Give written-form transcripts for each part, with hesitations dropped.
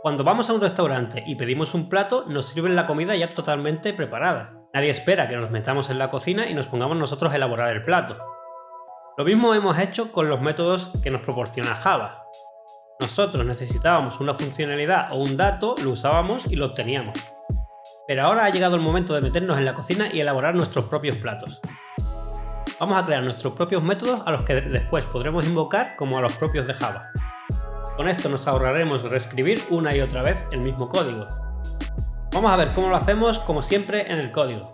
Cuando vamos a un restaurante y pedimos un plato, nos sirven la comida ya totalmente preparada. Nadie espera que nos metamos en la cocina y nos pongamos nosotros a elaborar el plato. Lo mismo hemos hecho con los métodos que nos proporciona Java. Nosotros necesitábamos una funcionalidad o un dato, lo usábamos y lo obteníamos. Pero ahora ha llegado el momento de meternos en la cocina y elaborar nuestros propios platos. Vamos a crear nuestros propios métodos a los que después podremos invocar como a los propios de Java. Con esto nos ahorraremos reescribir una y otra vez el mismo código. Vamos a ver cómo lo hacemos, como siempre, en el código.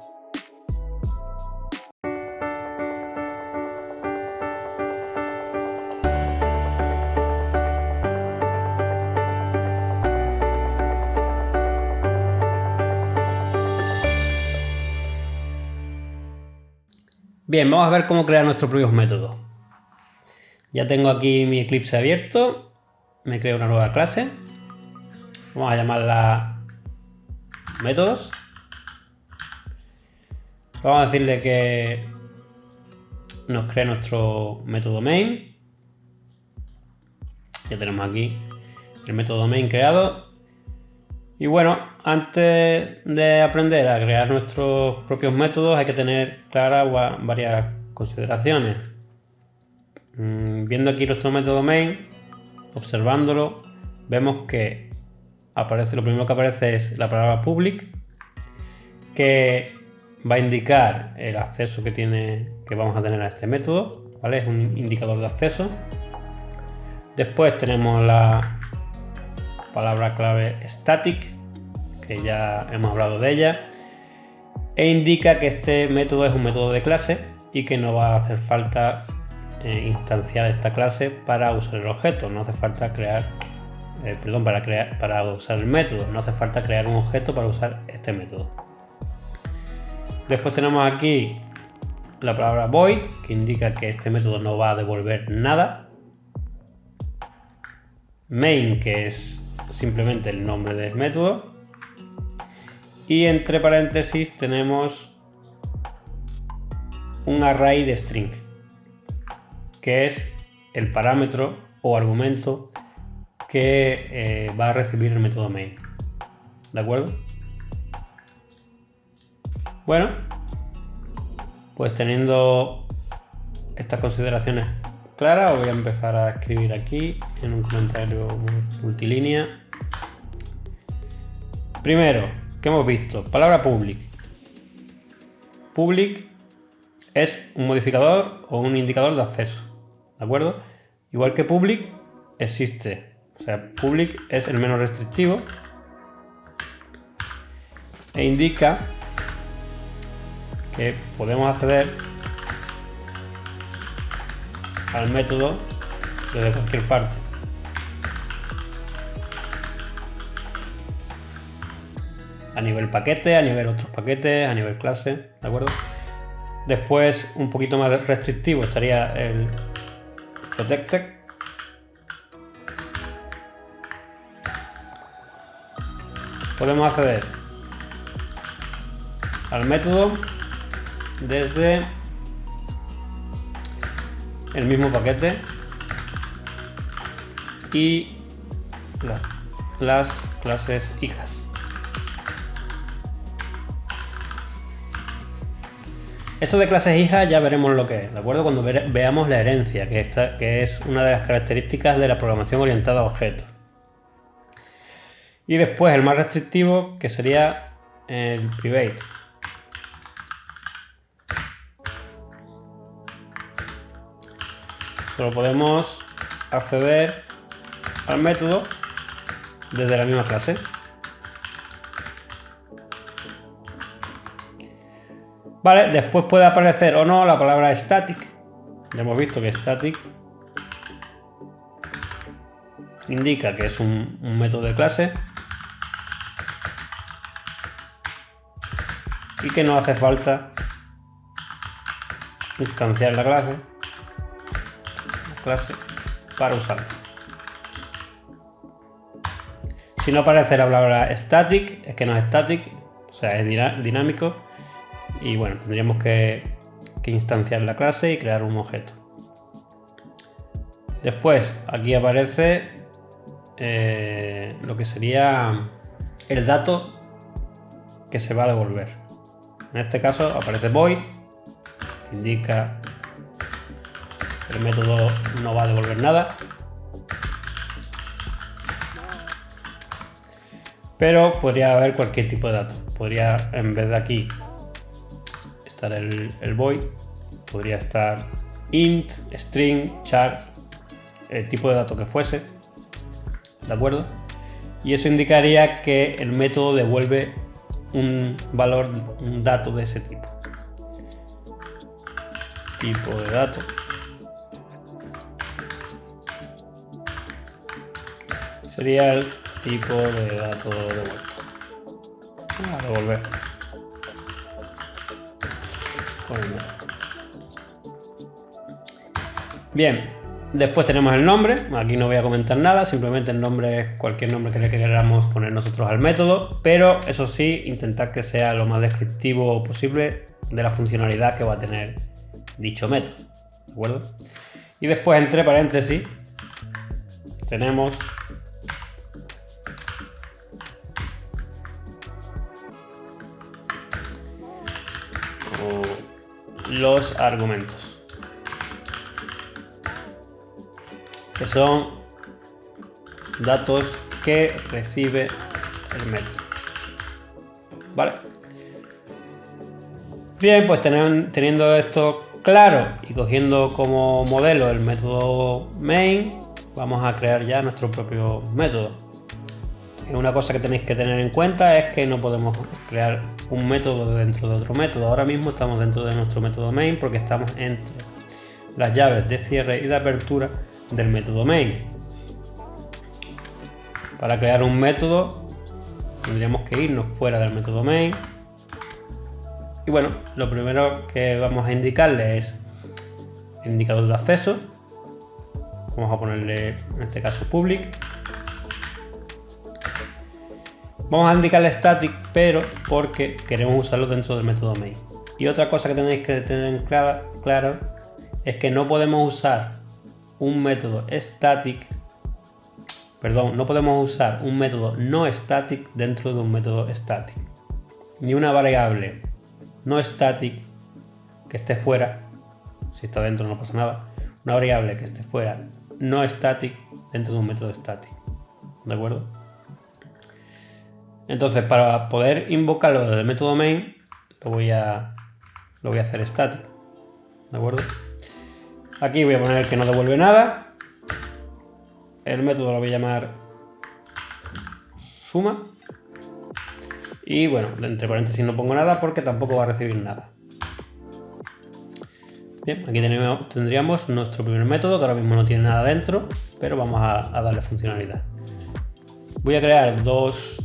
Bien, vamos a ver cómo crear nuestros propios métodos. Ya tengo aquí mi Eclipse abierto. Me creo una nueva clase. Vamos a llamarla métodos. Vamos a decirle que nos cree nuestro método main. Ya tenemos aquí el método main creado. Y bueno, antes de aprender a crear nuestros propios métodos hay que tener claras varias consideraciones. Viendo aquí nuestro método main, observándolo, vemos que lo primero que aparece es la palabra public, que va a indicar el acceso que vamos a tener a este método, ¿vale? Es un indicador de acceso. Después tenemos la palabra clave static, que ya hemos hablado de ella, e indica que este método es un método de clase y que no va a hacer falta instanciar esta clase para usar el objeto. No hace falta para usar el método, no hace falta crear un objeto para usar este método. Después tenemos aquí la palabra void, que indica que este método no va a devolver nada. Main, que es simplemente el nombre del método. Y entre paréntesis tenemos un array de string, que es el parámetro o argumento que va a recibir el método main. ¿De acuerdo? Bueno, pues teniendo estas consideraciones claras, voy a empezar a escribir aquí en un comentario multilínea. Primero, ¿qué hemos visto? Palabra public. Public es un modificador o un indicador de acceso. ¿De acuerdo? Igual que public existe. O sea, public es el menos restrictivo e indica que podemos acceder al método desde cualquier parte. A nivel paquete, a nivel otros paquetes, a nivel clase, ¿de acuerdo? Después, un poquito más restrictivo estaría el protected. Podemos acceder al método desde el mismo paquete y las clases hijas. Esto de clases hijas ya veremos lo que es, ¿de acuerdo? Cuando veamos la herencia, que es una de las características de la programación orientada a objetos. Y después el más restrictivo, que sería el private. Solo podemos acceder al método desde la misma clase. Vale, después puede aparecer o no la palabra static. Ya hemos visto que static indica que es un método de clase y que no hace falta instanciar la clase para usarla. Si no aparece la palabra static, es que no es static, o sea, es dinámico. Y bueno, tendríamos que instanciar la clase y crear un objeto. Después, aquí aparece lo que sería el dato que se va a devolver. En este caso aparece void, que indica que el método no va a devolver nada. Pero podría haber cualquier tipo de dato. Podría, en vez de aquí, estar el void. Podría estar int, string, char, el tipo de dato que fuese. ¿De acuerdo? Y eso indicaría que el método devuelve un valor, un dato de ese tipo. Tipo de dato. Sería el tipo de dato devuelto. A devolver. Bien, después tenemos el nombre. Aquí no voy a comentar nada, simplemente el nombre es cualquier nombre que queramos poner nosotros al método, pero eso sí, intentar que sea lo más descriptivo posible de la funcionalidad que va a tener dicho método. ¿De acuerdo? Y después, entre paréntesis, tenemos los argumentos, que son datos que recibe el método. Vale. Bien, pues teniendo esto claro y cogiendo como modelo el método main, vamos a crear ya nuestro propio método. Una cosa que tenéis que tener en cuenta es que no podemos crear un método dentro de otro método. Ahora mismo estamos dentro de nuestro método main porque estamos entre las llaves de cierre y de apertura del método main. Para crear un método tendríamos que irnos fuera del método main. Y bueno, lo primero que vamos a indicarle es el indicador de acceso. Vamos a ponerle en este caso public. Vamos a indicarle static, pero porque queremos usarlo dentro del método main. Y otra cosa que tenéis que tener claro es que no podemos usar un método static, no podemos usar un método no static dentro de un método static. Ni una variable no static que esté fuera, si está dentro no pasa nada, una variable que esté fuera no static dentro de un método static. ¿De acuerdo? Entonces, para poder invocarlo desde el método main, lo voy a hacer static. ¿De acuerdo? Aquí voy a poner que no devuelve nada. El método lo voy a llamar suma. Y bueno, entre paréntesis no pongo nada porque tampoco va a recibir nada. Bien, aquí tendríamos nuestro primer método, que ahora mismo no tiene nada dentro, pero vamos a darle funcionalidad. Voy a crear dos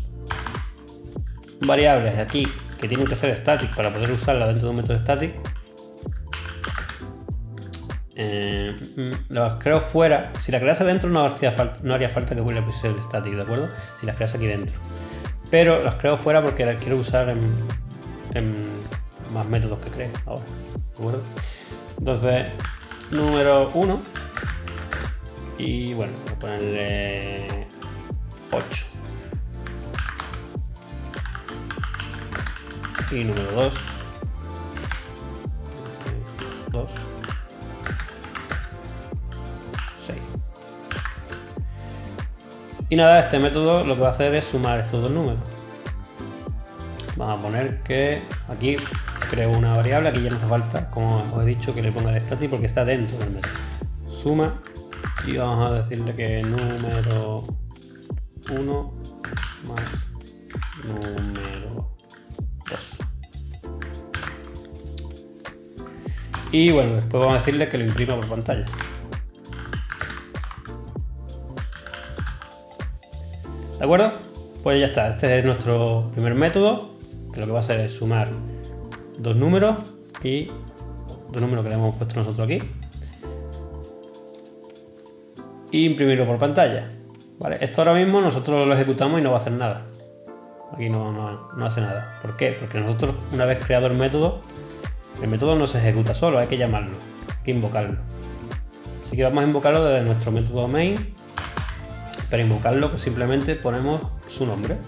variables aquí que tienen que ser static para poder usarla dentro de un método static. Las creo fuera. Si la crease dentro no haría falta que le pusiese el static, ¿de acuerdo? Si las creas aquí dentro. Pero las creo fuera porque las quiero usar en más métodos que creo ahora, ¿de acuerdo? Entonces, número 1. Y bueno, voy a ponerle 8. Y número 2. 6. Y nada, este método lo que va a hacer es sumar estos dos números. Vamos a poner que aquí creo una variable, aquí ya no hace falta, como os he dicho, que le ponga el static porque está dentro del método. Suma y vamos a decirle que número 1 más número 2. Y bueno, después vamos a decirle que lo imprima por pantalla. ¿De acuerdo? Pues ya está, este es nuestro primer método, que lo que va a hacer es sumar dos números y dos números que le hemos puesto nosotros aquí y imprimirlo por pantalla. ¿Vale? Esto ahora mismo nosotros lo ejecutamos y no va a hacer nada. Aquí no hace nada. ¿Por qué? Porque nosotros, una vez creado el método no se ejecuta solo, hay que llamarlo, hay que invocarlo. Así que vamos a invocarlo desde nuestro método main Para invocarlo, pues simplemente ponemos su nombre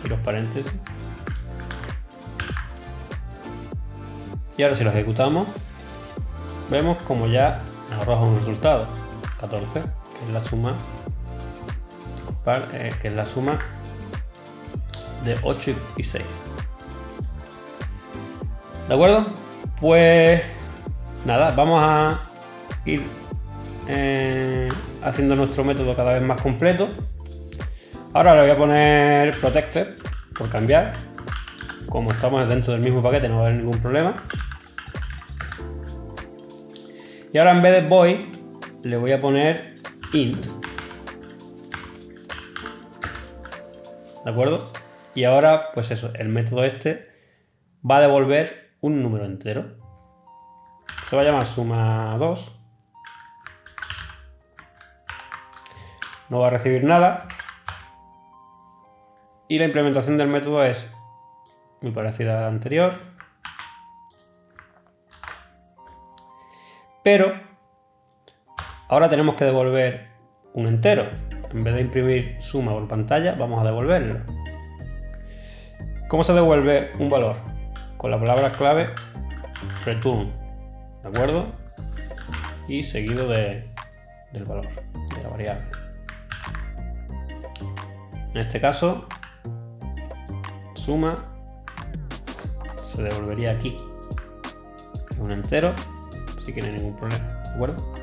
y los paréntesis. Y ahora si lo ejecutamos, vemos como ya nos arroja un resultado, 14, que es la suma de 8 y 6. ¿De acuerdo? Pues nada, vamos a ir haciendo nuestro método cada vez más completo. Ahora le voy a poner protector por cambiar. Como estamos dentro del mismo paquete no va a haber ningún problema. Y ahora en vez de void le voy a poner int. ¿De acuerdo? Y ahora pues eso, el método este va a devolver un número entero. Se va a llamar suma2. No va a recibir nada. Y la implementación del método es muy parecida a la anterior. Pero ahora tenemos que devolver un entero. En vez de imprimir suma por pantalla, vamos a devolverlo. ¿Cómo se devuelve un valor? Con la palabra clave return, ¿de acuerdo? Y seguido del valor, de la variable. En este caso, suma se devolvería aquí. Es un entero, así que no hay ningún problema, ¿de acuerdo?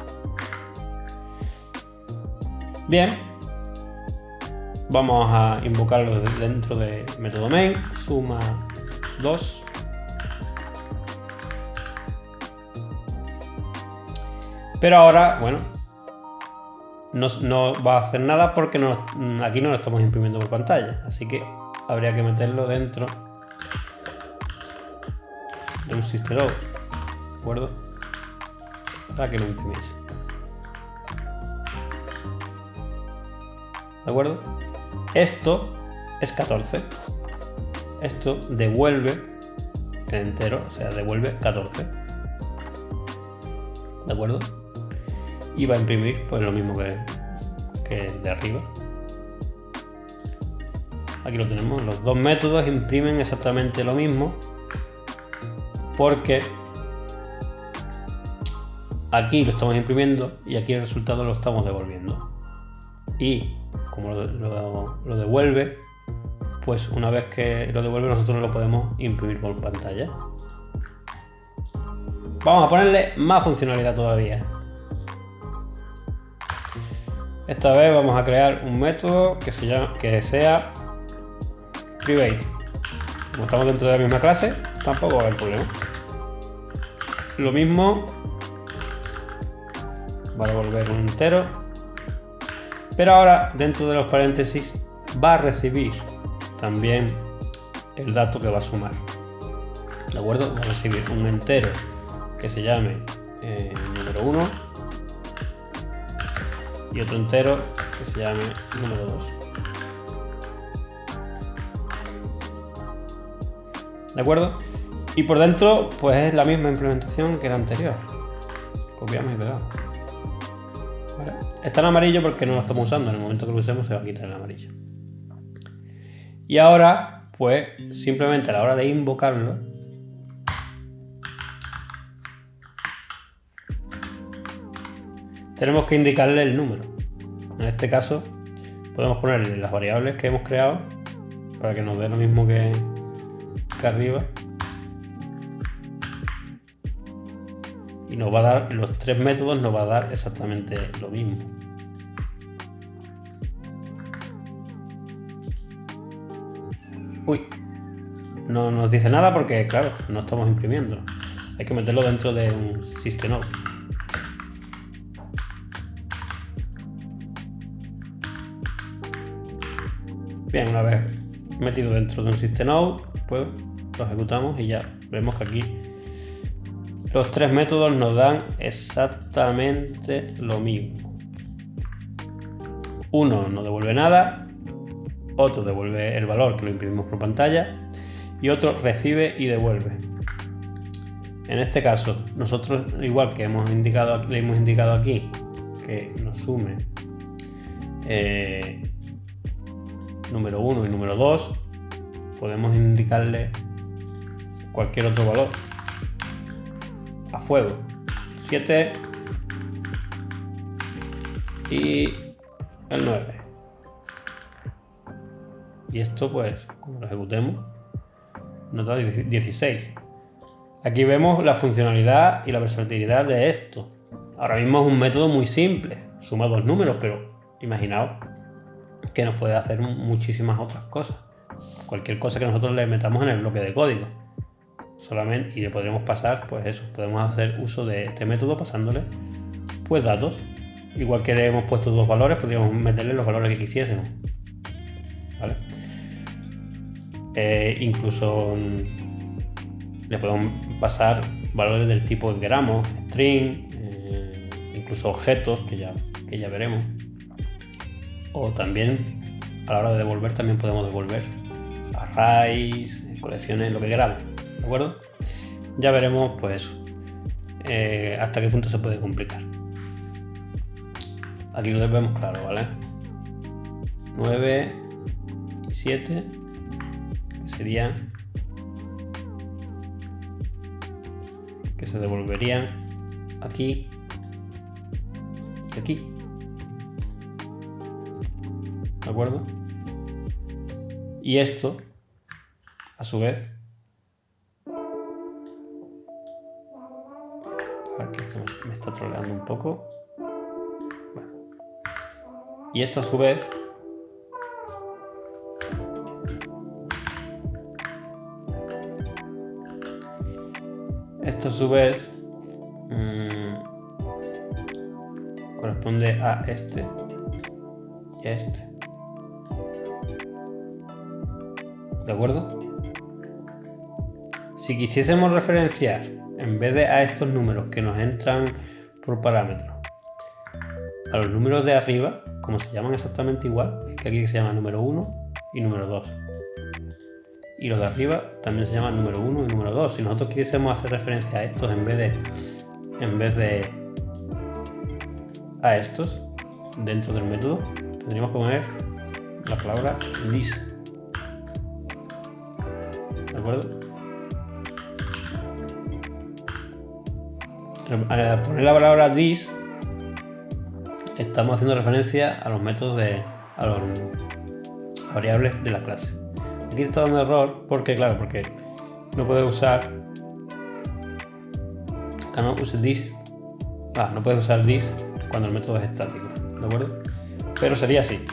Bien, vamos a invocarlo dentro de método main, suma2. Pero ahora, bueno, no va a hacer nada porque aquí no lo estamos imprimiendo por pantalla, así que habría que meterlo dentro de un system out, ¿de acuerdo? Para que lo imprimiese. ¿De acuerdo? Esto es 14. Esto devuelve el entero, o sea, devuelve 14. ¿De acuerdo? Y va a imprimir pues lo mismo que el de arriba. Aquí lo tenemos. Los dos métodos imprimen exactamente lo mismo, porque aquí lo estamos imprimiendo y aquí el resultado lo estamos devolviendo. Y como lo devuelve, pues una vez que lo devuelve nosotros lo podemos imprimir por pantalla. Vamos a ponerle más funcionalidad todavía. Esta vez vamos a crear un método que sea private. Como estamos dentro de la misma clase, tampoco va a haber problema. Lo mismo, va a devolver un entero, pero ahora dentro de los paréntesis va a recibir también el dato que va a sumar. ¿De acuerdo? Va a recibir un entero que se llame número 1 y otro entero que se llame número 2. ¿De acuerdo? Y por dentro pues es la misma implementación que la anterior. Copiamos y pegamos. ¿Vale? Está en amarillo porque no lo estamos usando. En el momento que lo usemos se va a quitar el amarillo. Y ahora pues simplemente a la hora de invocarlo, tenemos que indicarle el número. En este caso podemos ponerle las variables que hemos creado para que nos dé lo mismo que arriba, y nos va a dar, los tres métodos nos va a dar exactamente lo mismo. Uy, no nos dice nada porque claro, no estamos imprimiendo. Hay que meterlo dentro de un system out. Bien, una vez metido dentro de un system out, pues lo ejecutamos y ya vemos que aquí los tres métodos nos dan exactamente lo mismo. Uno no devuelve nada, otro devuelve el valor que lo imprimimos por pantalla y otro recibe y devuelve. En este caso, nosotros, igual que le hemos indicado aquí que nos sume número 1 y número 2, podemos indicarle cualquier otro valor a fuego. 7 y el 9. Y esto, pues, cuando lo ejecutemos, nos da 16. Aquí vemos la funcionalidad y la versatilidad de esto. Ahora mismo es un método muy simple, suma dos números, pero imaginaos que nos puede hacer muchísimas otras cosas. Cualquier cosa que nosotros le metamos en el bloque de código. Solamente, y le podremos pasar, pues eso, podemos hacer uso de este método pasándole pues datos. Igual que le hemos puesto dos valores, podríamos meterle los valores que quisiésemos. ¿Vale? Incluso le podemos pasar valores del tipo que queramos, string, incluso objetos que ya veremos. O también a la hora de devolver también podemos devolver arrays, colecciones, lo que queramos, ¿de acuerdo? Ya veremos pues eso, hasta qué punto se puede complicar. Aquí lo vemos claro, ¿vale? 9 y 7 serían que se devolverían aquí y aquí, ¿de acuerdo? Y esto a su vez, aquí esto me está troleando un poco. Bueno. Y esto a su vez corresponde a este y a este, ¿de acuerdo? Si quisiésemos referenciar en vez de a estos números que nos entran por parámetros a los números de arriba, como se llaman exactamente igual, es que aquí se llama número 1 y número 2. Y los de arriba también se llaman número 1 y número 2. Si nosotros quisiésemos hacer referencia a estos en vez de a estos dentro del método, tendríamos que poner la palabra this. ¿De acuerdo? Al poner la palabra this, estamos haciendo referencia a los métodos a las variables de la clase. Aquí está dando error porque no puedes usar no puedes usar this cuando el método es estático, ¿de acuerdo? Pero sería así.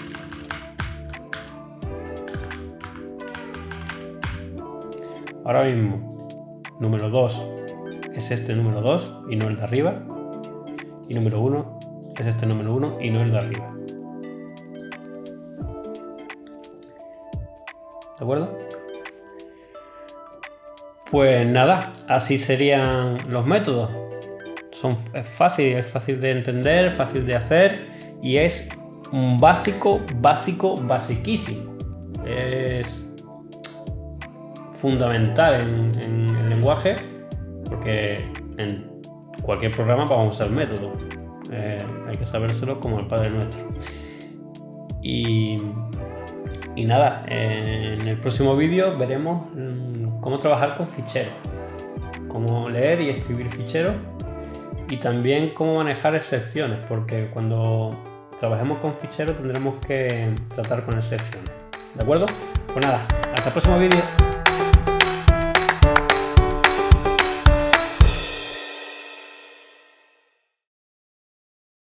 Ahora mismo, número 2 es este número 2 y no el de arriba. Y número 1 es este número 1 y no el de arriba. ¿De acuerdo? Pues nada, así serían los métodos. Es fácil de entender, fácil de hacer y es un basiquísimo. Es fundamental en el lenguaje porque en cualquier programa vamos a usar métodos. Hay que sabérselo como el Padre Nuestro. Y nada, en el próximo vídeo veremos cómo trabajar con ficheros, cómo leer y escribir ficheros y también cómo manejar excepciones, porque cuando trabajemos con ficheros tendremos que tratar con excepciones. ¿De acuerdo? Pues nada, hasta el próximo vídeo.